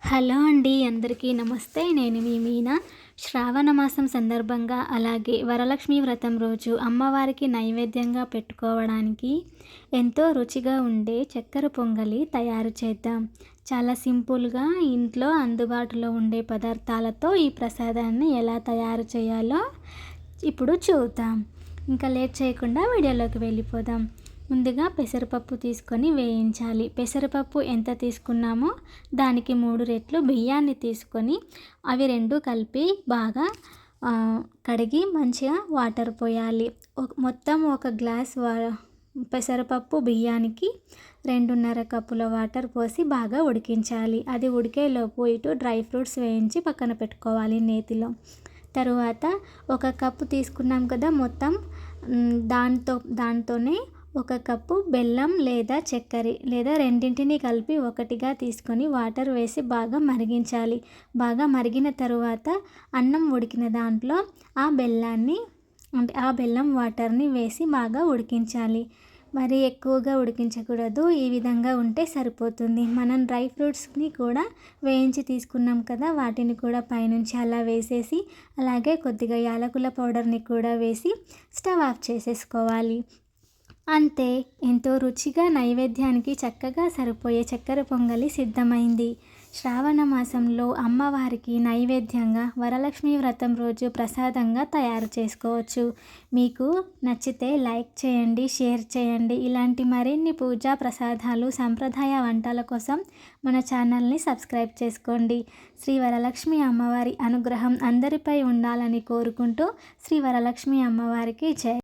Hello అండి, అందరికీ నమస్తే. నేను మీ మీనా. శ్రావణ మాసం సందర్భంగా అలాగే వరలక్ష్మి వ్రతం రోజు అమ్మవారికి నైవేద్యంగా పెట్టుకోవడానికి ఎంతో రుచిగా ఉండే చక్కెర పొంగలి తయారు చేద్దాం. చాలా సింపుల్గా ఇంట్లో అందుబాటులో ఉండే పదార్థాలతో ఈ ప్రసాదాన్ని ఎలా తయారు చేయాలో ఇప్పుడు చూద్దాం. ఇంకా లేట్ చేయకుండా వీడియోలోకి వెళ్ళిపోదాం. ముందుగా పెసరపప్పు తీసుకొని వేయించాలి. పెసరపప్పు ఎంత తీసుకున్నామో దానికి 3 రెట్లు బియ్యాన్ని తీసుకొని అవి రెండు కలిపి బాగా కడిగి మంచిగా వాటర్ పోయాలి. మొత్తం ఒక గ్లాస్ పెసరపప్పు బియ్యానికి 2.5 కప్పుల వాటర్ పోసి బాగా ఉడికించాలి. అది ఉడికేలోపు ఇటు డ్రై ఫ్రూట్స్ వేయించి పక్కన పెట్టుకోవాలి నేతిలో. తరువాత 1 కప్పు తీసుకున్నాం కదా, మొత్తం దాంతోనే 1 కప్పు బెల్లం లేదా చక్కెర లేదా రెండింటిని కలిపి ఒకటిగా తీసుకొని వాటర్ వేసి బాగా మరిగించాలి. బాగా మరిగిన తరువాత అన్నం ఉడికిన దాంట్లో ఆ బెల్లం వాటర్ని వేసి బాగా ఉడికించాలి. మరి ఎక్కువగా ఉడికించకూడదు. ఈ విధంగా ఉంటే సరిపోతుంది. మనం డ్రై ఫ్రూట్స్ని కూడా వేయించి తీసుకున్నాం కదా, వాటిని కూడా పైనుంచి అలా వేసేసి అలాగే కొద్దిగా యాలకుల పౌడర్ని కూడా వేసి స్టవ్ ఆఫ్ చేసేసుకోవాలి. అంతే, ఎంతో రుచిగా నైవేద్యానికి చక్కగా సరిపోయే చక్కెర పొంగలి సిద్ధమైంది. శ్రావణ మాసంలో అమ్మవారికి నైవేద్యంగా వరలక్ష్మి వ్రతం రోజు ప్రసాదంగా తయారు చేసుకోవచ్చు. మీకు నచ్చితే లైక్ చేయండి, షేర్ చేయండి. ఇలాంటి మరిన్ని పూజా ప్రసాదాలు, సంప్రదాయ వంటల కోసం మన ఛానల్ని సబ్స్క్రైబ్ చేసుకోండి. శ్రీ వరలక్ష్మి అమ్మవారి అనుగ్రహం అందరిపై ఉండాలని కోరుకుంటూ శ్రీ వరలక్ష్మి అమ్మవారికి జై.